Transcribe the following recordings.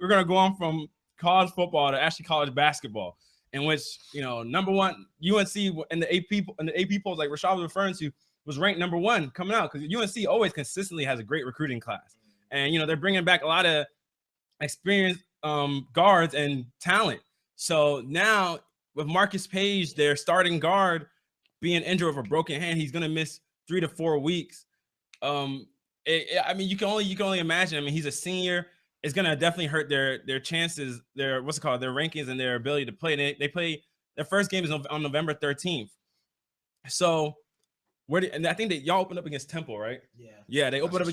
we're gonna go on from college football to actually college basketball, in which number one UNC in the AP polls, like Rashad was referring to, was ranked number one coming out because UNC always consistently has a great recruiting class, and they're bringing back a lot of experienced guards and talent. So now with Marcus Paige, their starting guard, being injured with a broken hand, he's gonna miss 3 to 4 weeks. You can only imagine. I mean, he's a senior. It's gonna definitely hurt their chances, their rankings and their ability to play. They play their first game is on November 13th. So and I think that y'all opened up against Temple, right? Yeah, they opened up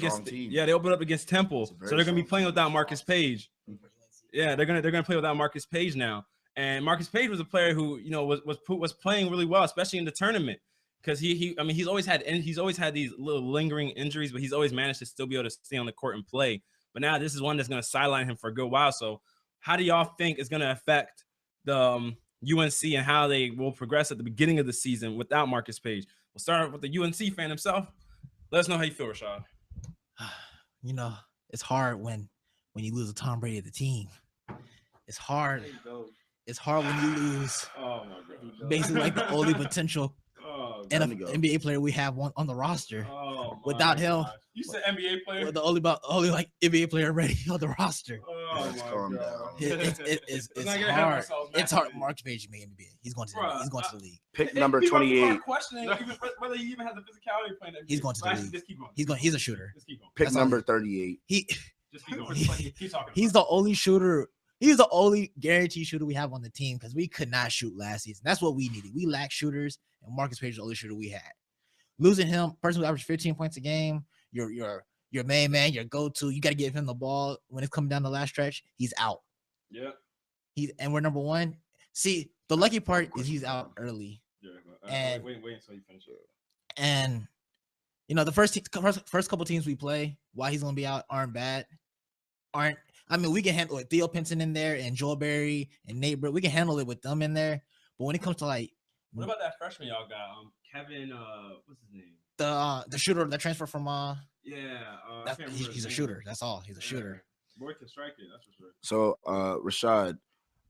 against Temple. So they're gonna be playing without Marcus Paige. Yeah, they're gonna play without Marcus Paige now. And Marcus Paige was a player who was playing really well, especially in the tournament, because he's always had these little lingering injuries, but he's always managed to still be able to stay on the court and play. But now this is one that's going to sideline him for a good while. So how do y'all think it's going to affect the UNC and how they will progress at the beginning of the season without Marcus Paige? We'll start with the UNC fan himself. Let us know how you feel, Rashad. It's hard when you lose a Tom Brady of the team. It's hard. It's hard when you lose. Oh my God. Basically, like the only potential NBA player we have on the roster. Without him, you said NBA player. The only NBA player already on the roster. Oh my God. It's hard. It's hard. Marcus Paige made NBA. He's going to the league. Pick number 28. Questioning whether he even has the physicality playing NBA. He's going to the league. He's a shooter. Pick number 38. Just keep going. Keep talking. He's the only shooter. He's the only guaranteed shooter we have on the team because we could not shoot last season. That's what we needed. We lacked shooters, and Marcus Paige is the only shooter we had. Losing him, person who averaged 15 points a game, your main man, your go-to. You got to give him the ball when it's coming down the last stretch. He's out. Yeah. And we're number one. See, the lucky part is he's out early. Yeah. And wait until you finish it. And the first couple teams we play, why he's gonna be out aren't bad. We can handle it. Theo Pinson in there and Joel Berry and Nate Britt. We can handle it with them in there. But when it comes to what about that freshman y'all got? Kevin, what's his name? The shooter that transferred from he's a shooter. That's all. He's a shooter. Boy can strike it. That's for sure. So Rashad,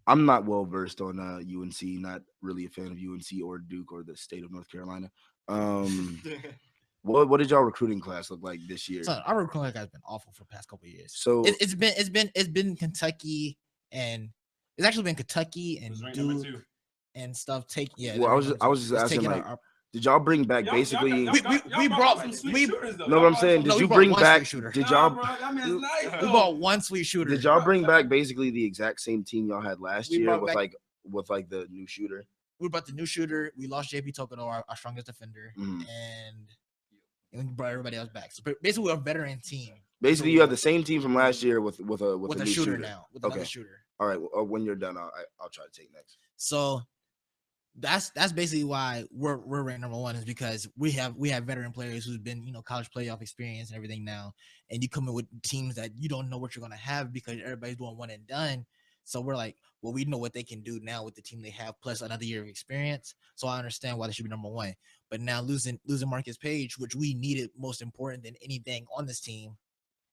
I'm not well versed on UNC. Not really a fan of UNC or Duke or the state of North Carolina. What did y'all recruiting class look like this year? So our recruiting class has been awful for the past couple of years. So it's been Kentucky, and it's actually been Kentucky and Duke and stuff. Well, I was just asking, did y'all bring back basically? We brought some sweet shooters though. No, what I'm saying, did you bring back? Did y'all? We bought one sweet shooter. Did y'all bring back basically the exact same team y'all had last year with the new shooter? We brought the new shooter. We lost JP Tokeno, our strongest defender, and we brought everybody else back. So basically, we're a veteran team. Basically, you have the same team from last year with a new shooter now. With another shooter. All right. When you're done, I'll try to take next. So that's basically why we're ranked number one, is because we have veteran players who's been college playoff experience and everything now, and you come in with teams that you don't know what you're gonna have because everybody's doing one and done. So we're like, well, we know what they can do now with the team they have, plus another year of experience. So I understand why they should be number one. But now losing Marcus Paige, which we needed most important than anything on this team,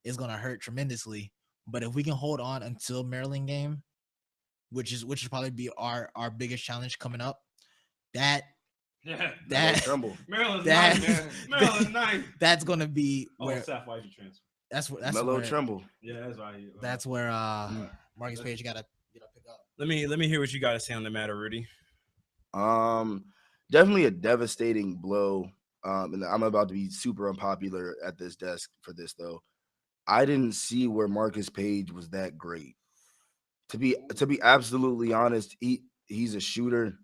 is gonna hurt tremendously. But if we can hold on until Maryland game, which is probably be our biggest challenge coming up, Maryland's nice. That's gonna be where. Why'd you transfer? That's Melo where Trimble. Yeah, that's why. That's where Marcus Paige got to pick up. Let me hear what you got to say on the matter, Rudy. Definitely a devastating blow. And I'm about to be super unpopular at this desk for this though. I didn't see where Marcus Paige was that great. To be absolutely honest, he's a shooter.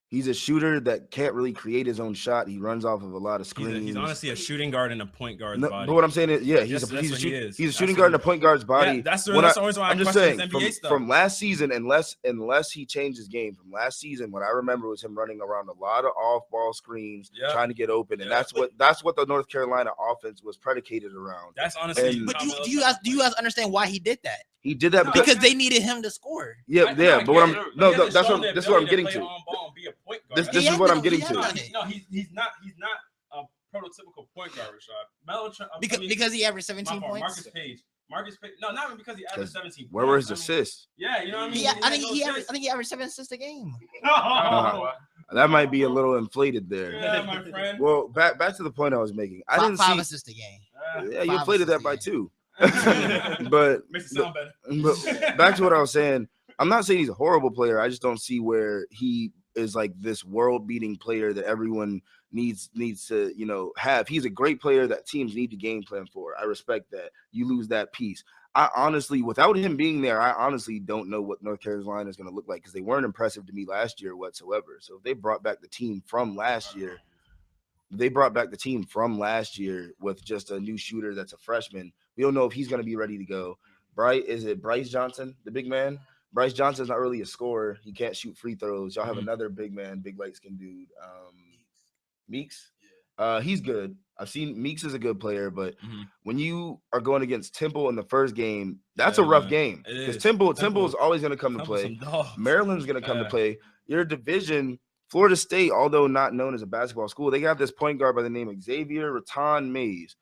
He's a shooter that can't really create his own shot. He runs off of a lot of screens. He's honestly a shooting guard in a point guard's body. But what I'm saying is, yeah, he's a shooting guard in a point guard's body. Yeah, that's always why I'm just saying from last season, unless he changed his game from last season, what I remember was him running around a lot of off-ball screens, trying to get open, and that's what the North Carolina offense was predicated around. That's honestly. But do you guys understand why he did that? He did that because they needed him to score. Yeah. But that's what I'm getting to. This is what I'm getting to. No, he's not a prototypical point guard, Rashad. Because he averaged 17 points. Marcus Paige. No, not because he averaged 17. Where were his points. assists? Yeah, you know what I mean. Yeah, I think I he averaged 7 assists a game. That might be a little inflated there. Yeah, my friend. Well, back to the point I was making. I didn't five see assists a game. Yeah, you 5 inflated that by assists a 2. but Makes it sound better. But back to what I was saying. I'm not saying he's a horrible player. I just don't see where he is like this world-beating player that everyone needs to, have. He's a great player that teams need to game plan for. I respect that. You lose that piece. I honestly, without him being there, I honestly don't know what North Carolina is going to look like because they weren't impressive to me last year whatsoever. So if they brought back the team from last year, with just a new shooter that's a freshman. We don't know if he's going to be ready to go. Bryce Johnson, the big man? Bryce Johnson's not really a scorer. He can't shoot free throws. Y'all have another big man, big light-skinned dude. Meeks? He's good. I've seen Meeks is a good player, but when you are going against Temple in the first game, that's a rough game. Because Temple is always going to come to play. Maryland's going to come to play. Your division, Florida State, although not known as a basketball school, they got this point guard by the name of Xavier Raton Mays.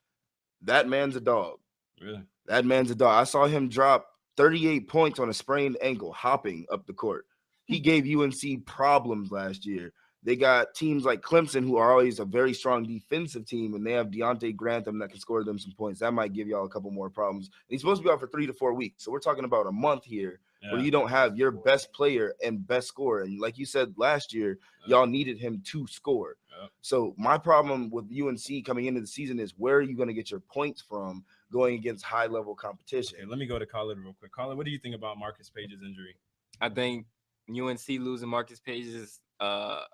That man's a dog. Really? That man's a dog. I saw him drop 38 points on a sprained ankle, hopping up the court. He gave UNC problems last year. They got teams like Clemson, who are always a very strong defensive team, and they have Deontay Grantham that can score them some points. That might give y'all a couple more problems. And he's supposed to be out for 3 to 4 weeks. So we're talking about a month here where you don't have your best player and best scorer. And like you said last year, y'all needed him to score. So my problem with UNC coming into the season is where are you going to get your points from going against high-level competition? Okay, let me go to Khalid real quick. Khalid, what do you think about Marcus Paige's injury? I think UNC losing Marcus Paige is a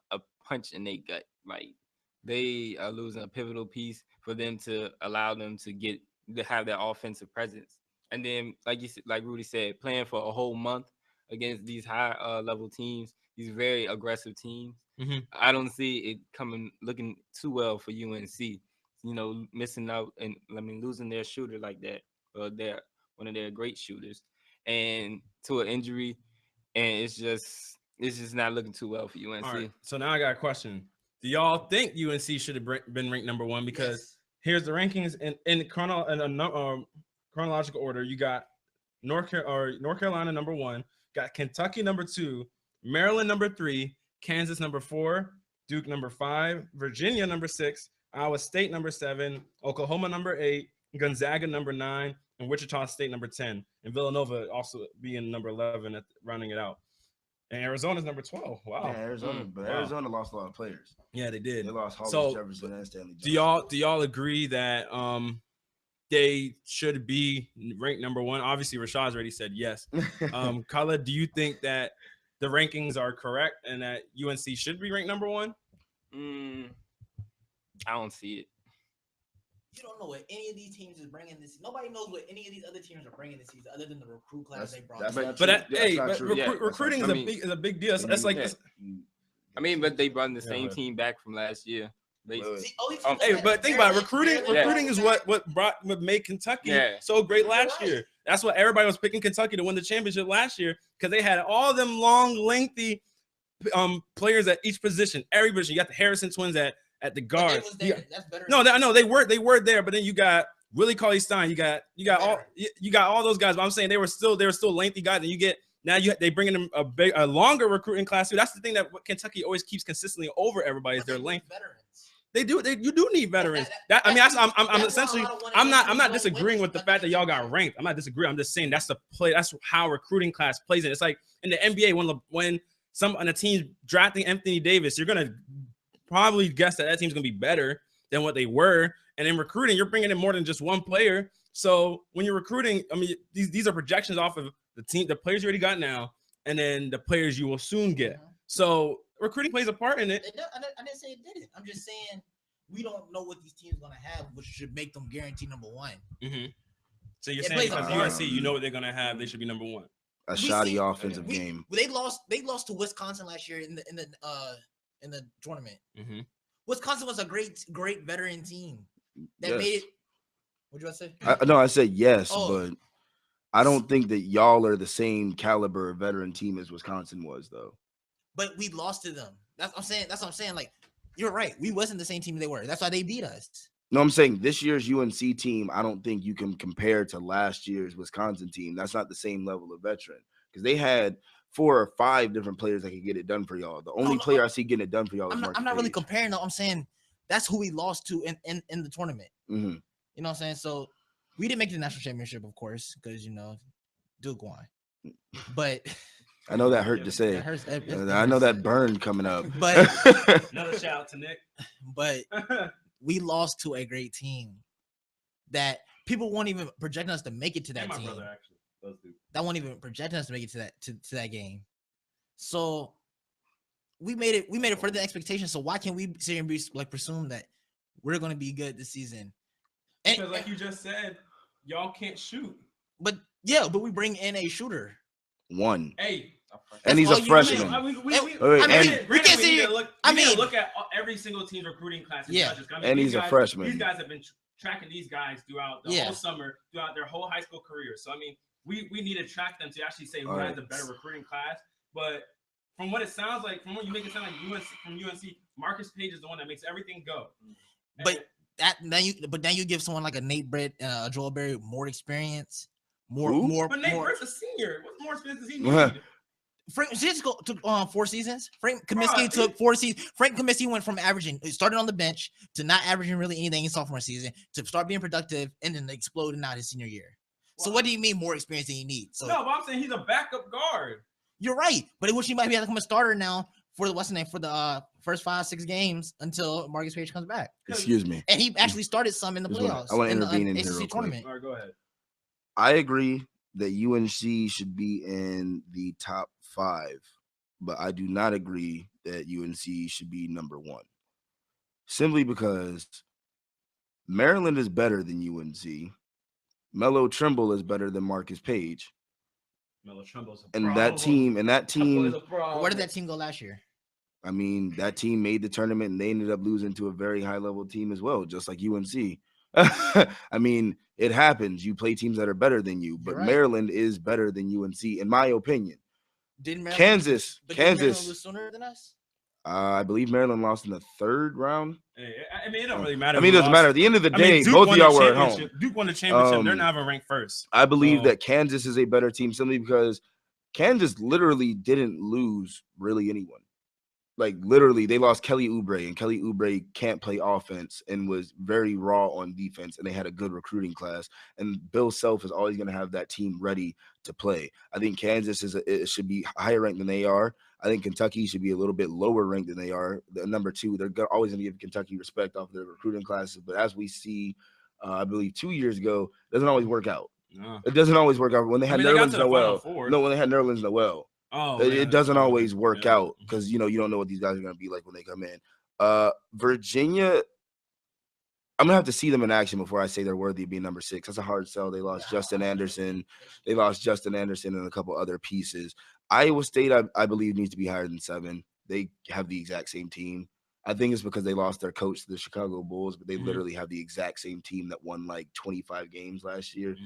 punch in their gut. Like, they are losing a pivotal piece for them to allow them to have that offensive presence. And then, like Rudy said, playing for a whole month against these high level teams, these very aggressive teams, I don't see it looking too well for UNC. Missing out and losing their shooter like that, or one of their great shooters, and to an injury, and it's just not looking too well for UNC. All right, so now I got a question. Do y'all think UNC should have been ranked number 1? Because here's the rankings in chronological order. You got North Carolina number 1, got Kentucky number 2, Maryland number 3, Kansas number 4, Duke number 5, Virginia number 6, Iowa State number 7, Oklahoma number 8, Gonzaga number 9, and Wichita State number 10, and Villanova also being number 11 rounding it out. And Arizona's number 12. Wow. Yeah, Arizona lost a lot of players. Yeah, they did. They lost Hollis Jefferson and Stanley Johnson. Do y'all agree that they should be ranked number 1? Obviously, Rashad's already said yes. Khalid, do you think that the rankings are correct and that UNC should be ranked number 1? I don't see it. You don't know what any of these teams is bringing this. Nobody knows what any of these other teams are bringing this season, other than the recruit class they brought. Recruiting is a big deal. That's like, but they brought the same team back from last year. But think about it. Recruiting is what made Kentucky so great last year. That's what everybody was picking Kentucky to win the championship last year, because they had all them long, lengthy players at each position. Every position. You got the Harrison twins at the guard. That's better. No, they were there, but then you got Willie Cauley-Stein. You got all those guys. But I'm saying they were still lengthy guys, and they bring in a longer recruiting class too. That's the thing that Kentucky always keeps consistently over everybody is their length. Veterans. You do need veterans. I'm not disagreeing with the fact that y'all got ranked. I'm not disagreeing. I'm just saying that's the play. That's how recruiting class plays in. It's like in the NBA when a team's drafting Anthony Davis, you're gonna probably guess that team's gonna be better than what they were. And in recruiting, you're bringing in more than just one player. So when you're recruiting, these are projections off of the players you already got now, and then the players you will soon get. So recruiting plays a part in it. I didn't say it didn't. I'm just saying we don't know what these teams are gonna have, which should make them guaranteed number 1. So you're saying because UNC, you know what they're gonna have, they should be number 1. A shoddy offensive game. They lost to Wisconsin last year in the tournament. Wisconsin was a great veteran team that made it. What did you say? I said yes, but I don't think that y'all are the same caliber of veteran team as Wisconsin was, though. But we lost to them. That's what I'm saying. Like, you're right. We wasn't the same team they were. That's why they beat us. No, I'm saying this year's UNC team, I don't think you can compare to last year's Wisconsin team. That's not the same level of veteran because they had 4 or 5 different players that could get it done for y'all. The only player I see getting it done for y'all is Marcus I'm not really Paige. comparing though. I'm saying that's who we lost to in the tournament. Mm-hmm. You know what I'm saying? So we didn't make the national championship, of course, because Duke won. But I know that hurt to say. That hurts, I know that burn coming up. But another shout out to Nick. But we lost to a great team that people won't even project us to make it to that my team. brother, actually. That won't even project us to make it to that game. So we made it further than expectations. So why can't we sit here and be like presume that we're going to be good this season? Because like you just said, y'all can't shoot. But we bring in a shooter. One. Hey. And he's a freshman. We can't see. Look at every single team's recruiting class. Yeah. And he's a freshman. These guys have been tracking these guys throughout the whole summer, throughout their whole high school career. So I mean, we need to track them to actually say who has the better recruiting class. But from what it sounds like, from what you make it sound like UNC, Marcus Paige is the one that makes everything go. But then you give someone like a Nate Britt, Joel Berry more experience, more. But Nate Britt's a senior. What more experience does he need? Frank Kaminsky took 4 seasons. Frank Kaminsky took 4 seasons. Frank Kaminsky went from started on the bench to not averaging really anything in sophomore season to start being productive and then exploding out his senior year. So what do you mean more experience than you need? So no, but I'm saying he's a backup guard. You're right, but he might be able to become a starter now for the first 5-6 games until Marcus Paige comes back. Excuse me. And he actually started some in the playoffs. I want to intervene in the here real tournament. All right, go ahead. I agree that UNC should be in the top 5, but I do not agree that UNC should be number 1. Simply because Maryland is better than UNC. Melo Trimble is better than Marcus Paige. Melo Trimble's a problem. And that team. Where did that team go last year? I mean, that team made the tournament and they ended up losing to a very high level team as well, just like UNC. I mean, it happens. You play teams that are better than you, but Maryland is better than UNC, in my opinion. Kansas lose sooner than us? I believe Maryland lost in the 3rd round. I mean, it don't really matter. I mean, it doesn't matter. At the end of the day, both of y'all were at home. Duke won the championship. They're not even ranked first. I believe that Kansas is a better team simply because Kansas literally didn't lose really anyone. Like, literally, they lost Kelly Oubre, and Kelly Oubre can't play offense and was very raw on defense, and they had a good recruiting class. And Bill Self is always going to have that team ready to play. I think Kansas it should be higher ranked than they are. I think Kentucky should be a little bit lower ranked than they are. The number 2, they're always going to give Kentucky respect off their recruiting classes. But as we see, I believe 2 years ago, it doesn't always work out. No. It doesn't always work out. When they had Nerlens Noel. No, when they had Nerlens Noel. It doesn't always work out because, you don't know what these guys are going to be like when they come in. Virginia, I'm going to have to see them in action before I say they're worthy of being number 6. That's a hard sell. They lost Justin Anderson. They lost Justin Anderson and a couple other pieces. Iowa State, I believe, needs to be higher than 7. They have the exact same team. I think it's because they lost their coach to the Chicago Bulls, but they literally have the exact same team that won like 25 games last year.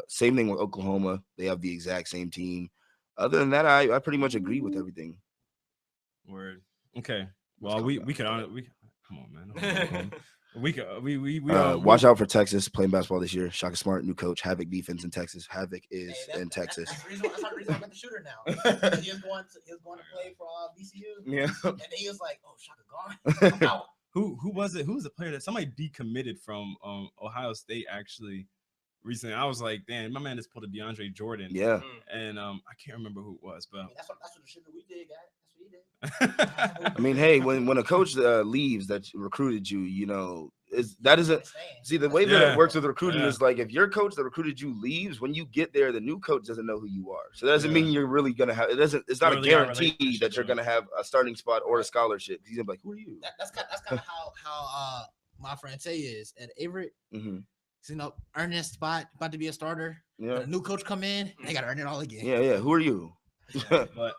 Same thing with Oklahoma. They have the exact same team. Other than that, I pretty much agree with everything. Word. Okay. Well, we could come on, man. We watch out for Texas playing basketball this year. Shaka Smart, new coach. Havoc defense in Texas. Havoc is in Texas. That's the reason I got the shooter now. He was going to play for VCU. Yeah. And then he was like, "Oh, Shaka gone. I'm out." Who was it? Who was the player that somebody decommitted from Ohio State actually recently? I was like, damn, my man just pulled a DeAndre Jordan. Yeah. And I can't remember who it was, but that's what the shooter we did, guys. I mean, hey, when a coach leaves that recruited you, that isn't see the way that it works with recruiting is like if your coach that recruited you leaves, when you get there, the new coach doesn't know who you are. So that doesn't mean you're really gonna have it's not a guarantee that you're gonna have a starting spot or a scholarship. He's gonna be like, who are you? That's kind of how my friend Tay is at Averett. So, earning a spot, about to be a starter. Yeah. A new coach come in, they gotta earn it all again. Yeah. Who are you? But